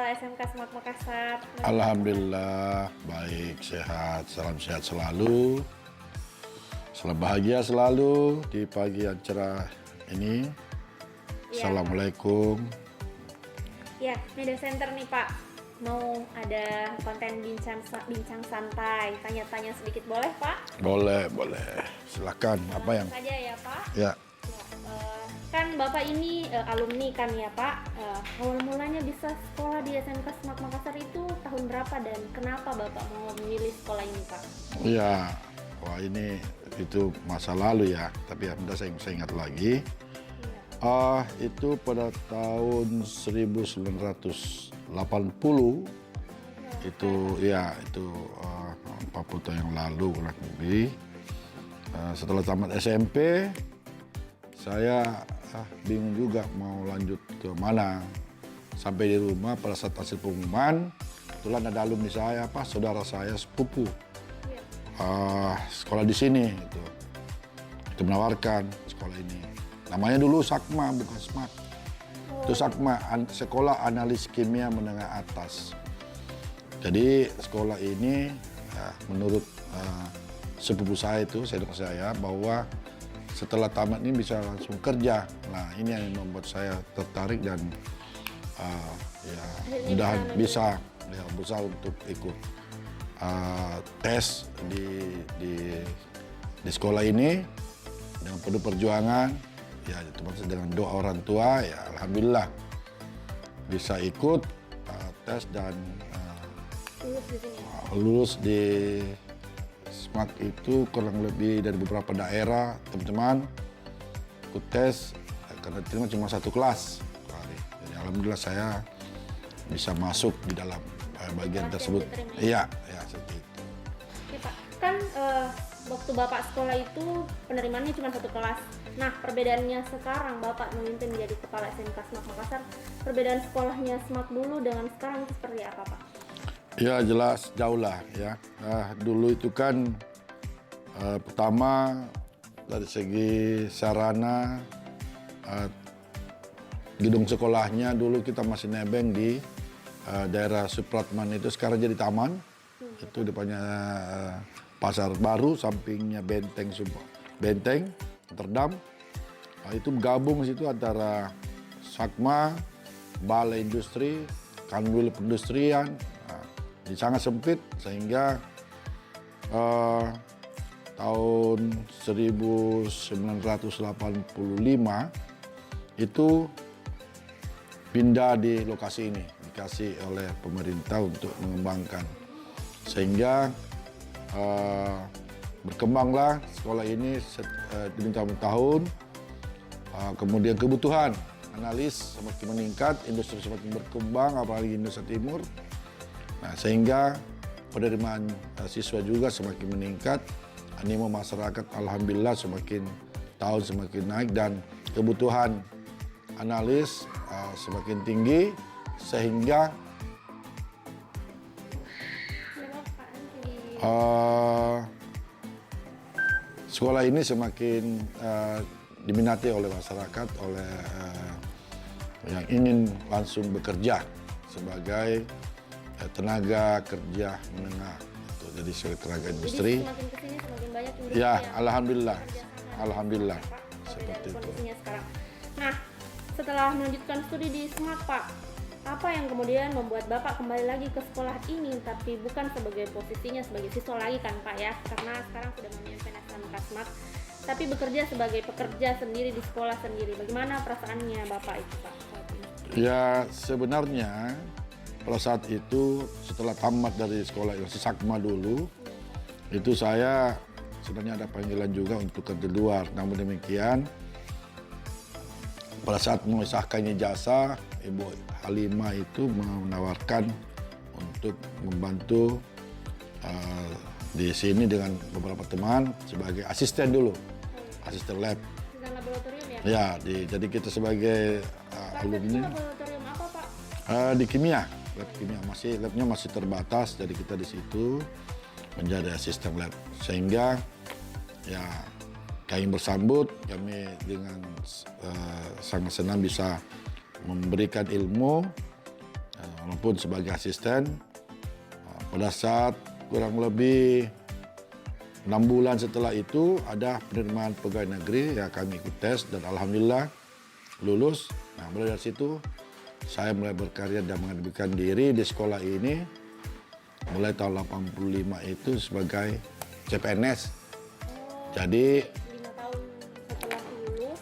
Kepala SMK Semak Makassar. Alhamdulillah, baik, sehat, salam sehat selalu. Salam bahagia selalu di pagi yang cerah ini. Ya. Assalamualaikum. Ya, Media Center nih Pak. Mau ada konten bincang santai, tanya-tanya sedikit boleh Pak? Boleh. Silakan. Apa yang? Saja ya Pak. Ya. Kan Bapak ini alumni kan ya Pak. Awal mulanya bisa sekolah di SMK Semak Makassar itu tahun berapa dan kenapa Bapak mau memilih sekolah ini Pak? Ya, wah ini itu masa lalu ya. Tapi ya, saya ingat lagi. Itu pada tahun 1980 itu ya itu 40 tahun yang lalu kurang lebih. Setelah tamat SMP saya bingung juga mau lanjut ke mana. Sampai di rumah pada saat hasil pengumuman, kebetulan ada alumni saya, saudara saya sepupu sekolah di sini itu menawarkan sekolah ini. Namanya dulu Sakma, bukan Semak. Itu Sakma, Sekolah Analis Kimia Menengah Atas. Jadi sekolah ini menurut sepupu saya itu, saudara saya, bahwa setelah tamat ini bisa langsung kerja. Nah, ini yang membuat saya tertarik dan mudahan bisa berusaha untuk ikut tes di sekolah ini dengan penuh perjuangan. Ya, termasuk dengan doa orang tua. Ya, alhamdulillah bisa ikut tes dan lulus di Semak itu kurang lebih dari beberapa daerah, teman-teman ikut tes karena terima cuma satu kelas. Jadi alhamdulillah saya bisa masuk di dalam bagian tersebut. Iya, seperti itu. Oke Pak, kan waktu Bapak sekolah itu penerimaannya cuma satu kelas. Nah, perbedaannya sekarang Bapak memimpin menjadi kepala SMK Semak Makassar, perbedaan sekolahnya Semak dulu dengan sekarang itu seperti apa Pak? Ya jelas jauh lah ya. Dulu itu kan pertama dari segi sarana gedung sekolahnya dulu kita masih nebeng di daerah Supratman itu, sekarang jadi taman. Itu depannya pasar baru, sampingnya benteng Rotterdam. Itu gabung situ antara Sakma, Balai Industri, Kanwil Perindustrian. Jadi sangat sempit sehingga tahun 1985 itu pindah di lokasi ini, dikasih oleh pemerintah untuk mengembangkan, sehingga berkembanglah sekolah ini demi tahun-tahun. Kemudian kebutuhan analis semakin meningkat, industri semakin berkembang, apalagi Indonesia Timur. Nah, sehingga penerimaan siswa juga semakin meningkat, animo masyarakat alhamdulillah semakin tahun semakin naik dan kebutuhan analis semakin tinggi, sehingga sekolah ini semakin diminati oleh masyarakat, oleh yang ingin langsung bekerja sebagai tenaga kerja menengah, jadi sebagai tenaga industri. Jadi semakin kesini semakin banyak industri. Ya, yang alhamdulillah Pak, seperti itu. Kondisinya sekarang. Nah, setelah melanjutkan studi di Semak Pak, apa yang kemudian membuat Bapak kembali lagi ke sekolah ini, tapi bukan sebagai posisinya sebagai siswa lagi kan Pak ya, karena sekarang sudah memimpin SMK Semak, tapi bekerja sebagai pekerja sendiri di sekolah sendiri. Bagaimana perasaannya Bapak itu Pak saat ini? Ya, sebenarnya pada saat itu setelah tamat dari sekolah Sakma dulu, itu saya sebenarnya ada panggilan juga untuk kerja di luar. Namun demikian, pada saat mengesahkan ijazah, Ibu Halimah itu menawarkan untuk membantu di sini dengan beberapa teman sebagai asisten dulu, asisten lab. Asisten laboratorium ya? Ya, jadi kita sebagai alumni. Laboratorium apa Pak? Di kimia, lab kimia, labnya masih terbatas, jadi kita di situ menjadi asisten lab, sehingga ya kami bersambut, kami dengan sangat senang bisa memberikan ilmu walaupun sebagai asisten. Pada saat kurang lebih 6 bulan setelah itu ada penerimaan pegawai negeri, ya kami ikut tes dan alhamdulillah lulus. Nah, mulai dari situ saya mulai berkarya dan mengabdikan diri di sekolah ini. Mulai tahun 85 itu sebagai CPNS. Jadi 5 tahun setelah lulus.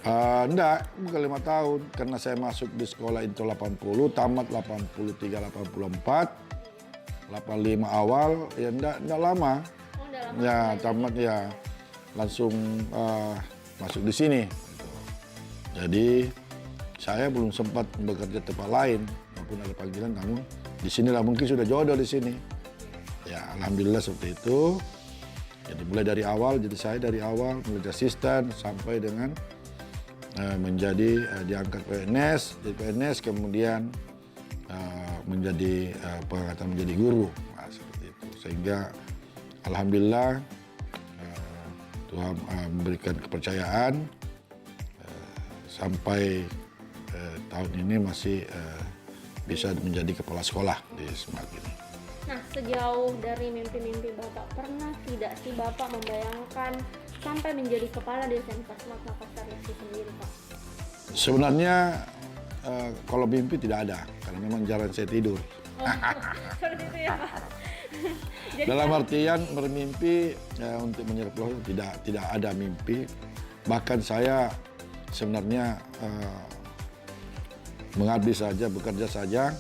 enggak, bukan 5 tahun. Karena saya masuk di sekolah itu 80, tamat 83, 84, 85 awal, ya enggak lama. Oh, udah lama. Ya, tamat ya langsung masuk di sini. Gitu. Jadi saya belum sempat bekerja tempat lain, maupun ada panggilan, namun di sinilah mungkin sudah jodoh di sini. Ya, alhamdulillah seperti itu. Jadi mulai dari awal, jadi saya dari awal menjadi asisten sampai dengan menjadi diangkat PNS, jadi PNS kemudian menjadi pengangkatan menjadi guru, nah, seperti itu. Sehingga alhamdulillah Tuhan memberikan kepercayaan sampai tahun ini masih bisa menjadi kepala sekolah di Semak ini. Nah, sejauh dari mimpi-mimpi Bapak, pernah tidak sih Bapak membayangkan sampai menjadi kepala di SMK Semak Makassar itu sendiri, Pak? Sebenarnya kalau mimpi tidak ada, karena memang jarang saya tidur. Oh, seperti itu ya, Pak. Jadi Dalam artian bermimpi untuk menjadi pelosok tidak ada mimpi. Bahkan saya sebenarnya mengabdi saja, bekerja saja,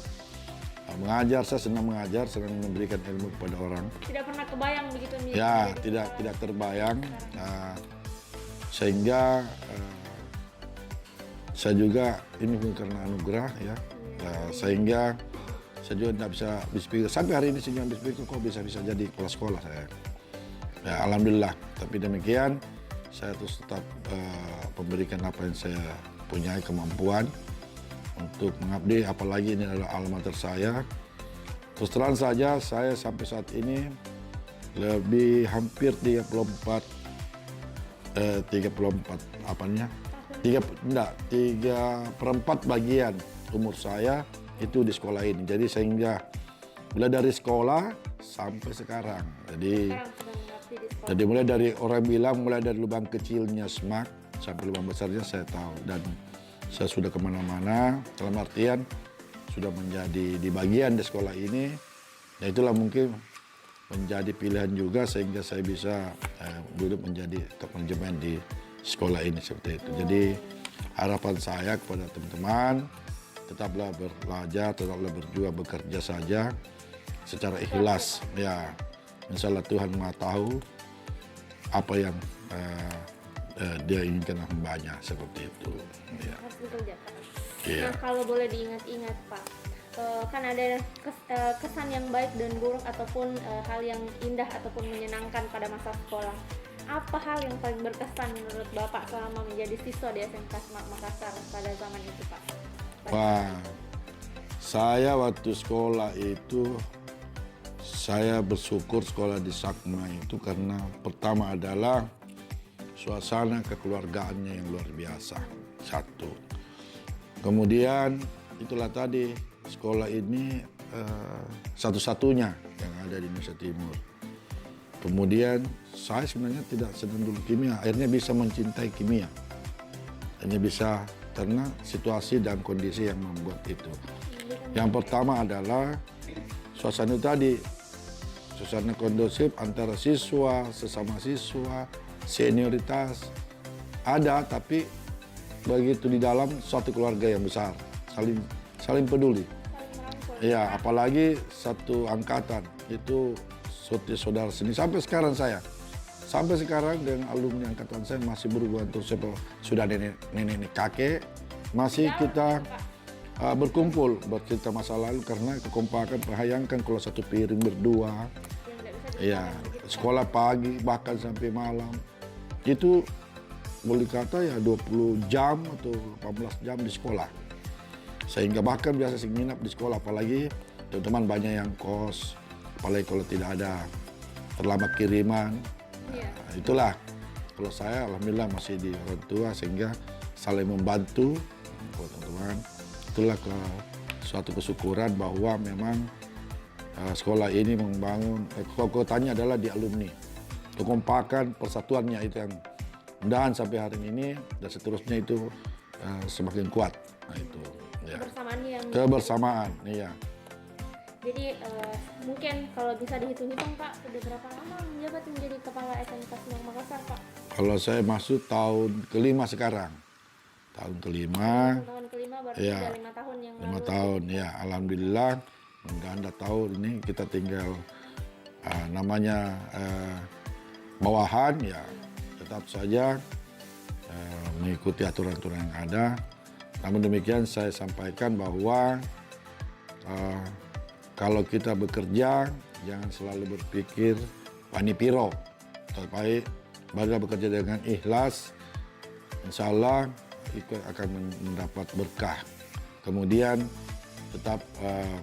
mengajar. Saya senang mengajar, senang memberikan ilmu kepada orang. tidak pernah kebayang begitu menjadi Ya, menjadi tidak terbayang. Sehingga saya juga ini bukan karena anugerah ya. Sehingga saya juga tidak bisa berpikir sampai hari ini saya juga berpikir kok bisa jadi kepala sekolah saya. Ya, alhamdulillah. Tapi demikian saya terus tetap memberikan apa yang saya punya kemampuan untuk mengabdi, apalagi ini adalah alma mater saya. Terus terang saja saya sampai saat ini lebih hampir 34 apanya? 3/4 bagian umur saya itu di sekolah ini. Jadi sehingga mulai dari sekolah sampai sekarang. sekarang sedang mengabdi di sekolah. Jadi mulai dari orang bilang mulai dari lubang kecilnya Semak sampai lubang besarnya saya tahu, dan saya sudah kemana-mana, dalam artian sudah menjadi di bagian di sekolah ini. Ya itulah mungkin menjadi pilihan juga sehingga saya bisa duduk menjadi top manajemen di sekolah ini seperti itu. Jadi harapan saya kepada teman-teman, tetaplah belajar, tetaplah berjuang, bekerja saja secara ikhlas. Ya, insya Allah Tuhan Maha tahu apa yang dia inginkan hambanya seperti itu. Ya. Harus bekerja keras. Iya. Nah, kalau boleh diingat-ingat, Pak, kan ada kesan yang baik dan buruk ataupun hal yang indah ataupun menyenangkan pada masa sekolah. Apa hal yang paling berkesan menurut Bapak selama menjadi siswa di SMK Semak Makassar pada zaman itu, Pak? Wah, saya waktu sekolah itu saya bersyukur sekolah di Sakma itu karena pertama adalah suasana kekeluargaannya yang luar biasa, satu. Kemudian itulah tadi sekolah ini satu-satunya yang ada di Indonesia Timur. Kemudian saya sebenarnya tidak sedang dulu kimia, akhirnya bisa mencintai kimia. Hanya bisa karena situasi dan kondisi yang membuat itu. Yang pertama adalah suasana tadi, suasana kondusif antara siswa, sesama siswa, senioritas ada, tapi begitu di dalam suatu keluarga yang besar, saling peduli. Ya, apalagi satu angkatan itu saudara sendiri. Sampai sekarang dengan alumni angkatan saya masih berhubungan terus, sudah nenek kakek, masih kita berkumpul bercerita masa lalu karena kekompakan. Bayangkan kalau satu piring berdua, ya sekolah pagi bahkan sampai malam, itu boleh kata ya 20 jam atau 18 jam di sekolah. Sehingga bahkan biasa nginap di sekolah, apalagi teman-teman banyak yang kos, apalagi kalau tidak ada terlambat kiriman. Nah, itulah kalau saya alhamdulillah masih di orang tua sehingga saling membantu teman-teman. Itulah suatu kesyukuran bahwa memang sekolah ini membangun, kekuatannya adalah di alumni. Kekompakan, persatuannya itu yang mudahan sampai hari ini dan seterusnya itu semakin kuat. Nah itu. Ya. Kebersamaan, iya. Jadi mungkin kalau bisa dihitung-hitung Pak, sudah berapa lama menjabat menjadi Kepala SMK Semarang Makassar Pak? Kalau saya masuk tahun kelima sekarang. Tahun kelima berarti ya, sudah 5 tahun yang 5 lalu. tahun ya, alhamdulillah. Mudah Anda tahu ini kita tinggal namanya bawahan ya, tetap saja mengikuti aturan-aturan yang ada. Namun demikian saya sampaikan bahwa kalau kita bekerja jangan selalu berpikir panipiro, tapi barulah bekerja dengan ikhlas, insya Allah itu akan mendapat berkah. Kemudian tetap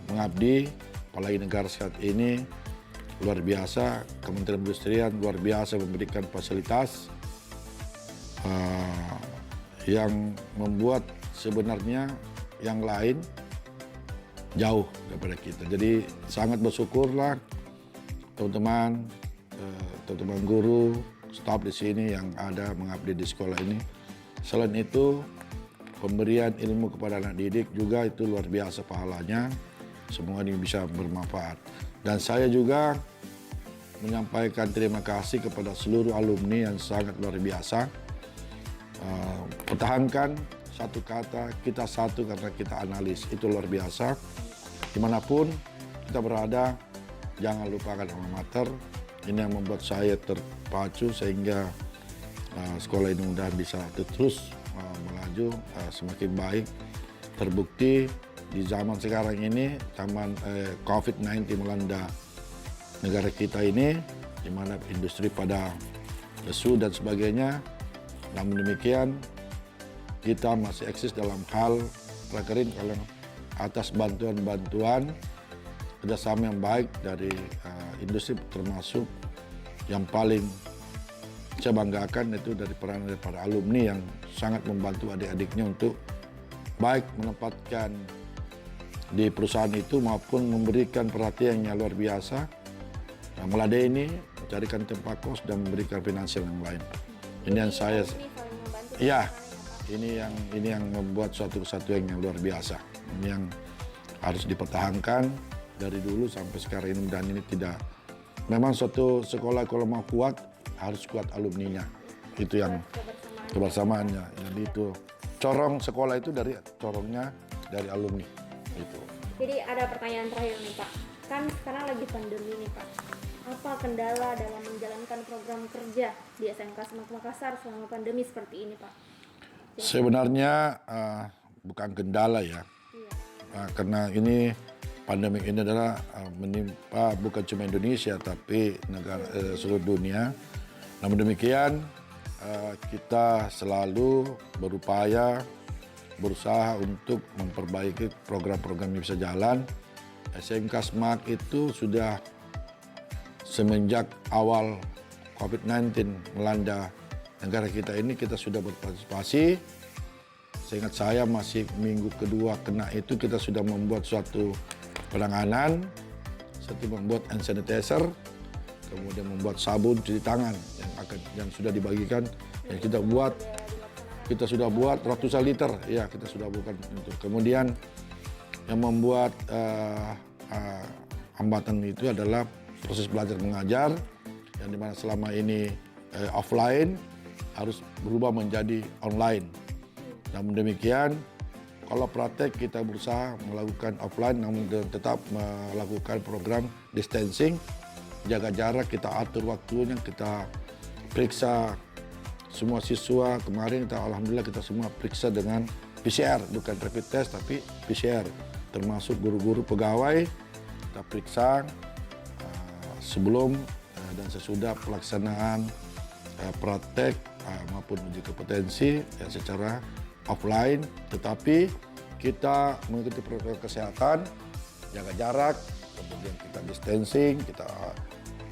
mengabdi, apalagi negara saat ini luar biasa, Kementerian Perindustrian luar biasa memberikan fasilitas yang membuat sebenarnya yang lain jauh daripada kita. Jadi sangat bersyukurlah teman-teman guru, staf di sini yang ada mengabdi di sekolah ini. Selain itu, pemberian ilmu kepada anak didik juga itu luar biasa pahalanya. Semua ini bisa bermanfaat. Dan saya juga menyampaikan terima kasih kepada seluruh alumni yang sangat luar biasa. Pertahankan satu kata, kita satu karena kita analis. Itu luar biasa. Dimanapun kita berada, jangan lupakan alma mater. Ini yang membuat saya terpacu sehingga sekolah ini mudah bisa terus melaju semakin baik. Terbukti di zaman sekarang ini, zaman COVID-19 melanda negara kita ini, di mana industri pada lesu dan sebagainya. Namun demikian, kita masih eksis dalam hal prakerin kalau atas bantuan-bantuan kerjasama yang baik dari industri, termasuk yang paling saya banggakan itu dari peran para alumni yang sangat membantu adik-adiknya untuk baik menempatkan di perusahaan itu maupun memberikan perhatian yang luar biasa, meladeni, mencarikan tempat kos dan memberikan finansial yang lain. Ini yang saya, ya, ini yang membuat suatu kesatuan yang luar biasa. Ini yang harus dipertahankan dari dulu sampai sekarang ini, dan ini tidak, memang suatu sekolah kalau mau kuat harus kuat alumninya. Itu yang kebersamaannya. Jadi itu corong sekolah itu corongnya dari alumni. Itu. Jadi ada pertanyaan terakhir nih Pak. Kan sekarang lagi pandemi nih Pak. Apa kendala dalam menjalankan program kerja di SMK Semarang Makassar selama pandemi seperti ini Pak? Sebenarnya bukan kendala ya. Iya. Karena ini pandemi ini adalah menimpa bukan cuma Indonesia tapi negara seluruh dunia. Namun demikian kita selalu berupaya, berusaha untuk memperbaiki program-program yang bisa jalan. SMK SMAK itu sudah semenjak awal COVID-19 melanda negara kita ini, kita sudah berpartisipasi. Seingat saya masih minggu kedua kena itu kita sudah membuat suatu penanganan, seperti membuat hand sanitizer, kemudian membuat sabun cuci tangan yang sudah dibagikan, yang kita sudah buat ratusan liter, ya kita sudah bukan itu. Kemudian yang membuat hambatan itu adalah proses belajar mengajar, yang dimana selama ini offline harus berubah menjadi online. Namun demikian, kalau praktek kita berusaha melakukan offline, namun tetap melakukan program distancing, jaga jarak, kita atur waktunya, kita periksa semua siswa. Kemarin kita alhamdulillah kita semua periksa dengan PCR, bukan rapid test tapi PCR, termasuk guru-guru pegawai kita periksa sebelum dan sesudah pelaksanaan praktek maupun uji kompetensi ya, secara offline, tetapi kita mengikuti protokol kesehatan, jaga jarak, kemudian kita distancing, kita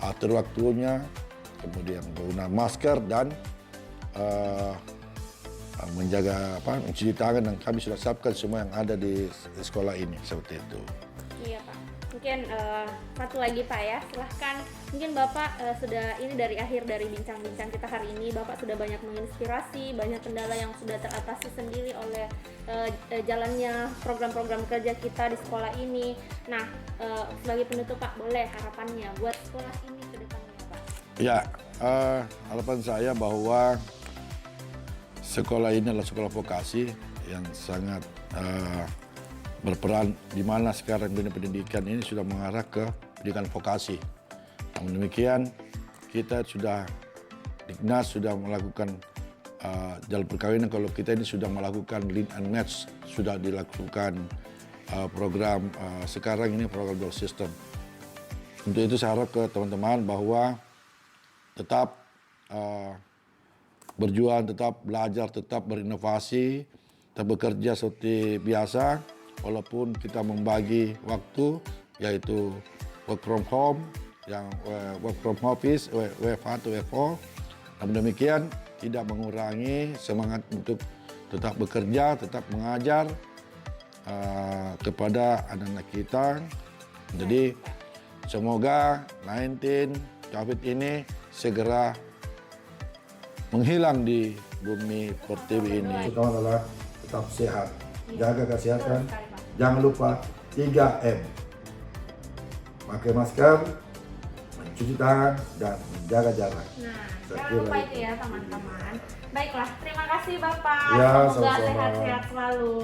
atur waktunya, kemudian menggunakan masker dan menjaga mencuci tangan, dan kami sudah siapkan semua yang ada di sekolah ini seperti itu. Iya Pak. Mungkin satu lagi Pak ya, silahkan. Mungkin Bapak sudah ini dari akhir dari bincang-bincang kita hari ini, Bapak sudah banyak menginspirasi, banyak kendala yang sudah teratasi sendiri oleh jalannya program-program kerja kita di sekolah ini. Nah, sebagai penutup Pak, boleh harapannya buat sekolah ini ke depannya Pak? Ya, harapan saya bahwa sekolah ini adalah sekolah vokasi yang sangat berperan, di mana sekarang dunia pendidikan ini sudah mengarah ke pendidikan vokasi. Namun demikian, kita sudah, Dignas sudah melakukan jalur perkawinan, kalau kita ini sudah melakukan link and match, sudah dilakukan program sekarang ini program dual system. Untuk itu saya harap ke teman-teman bahwa tetap berjuang, tetap belajar, tetap berinovasi, tetap bekerja seperti biasa, walaupun kita membagi waktu, yaitu work from home, yang work from office, WFH atau WFO. Namun demikian, tidak mengurangi semangat untuk tetap bekerja, tetap mengajar kepada anak-anak kita. Jadi semoga COVID ini segera menghilang di bumi pertiwi ini. Pertama adalah tetap sehat, jaga kesehatan, jangan lupa 3M. Pakai masker, mencuci tangan, dan menjaga jarak. Nah, jangan lupa itu ya teman-teman. Baiklah, terima kasih Bapak. Ya, Semoga sama-sama. sehat-sehat selalu.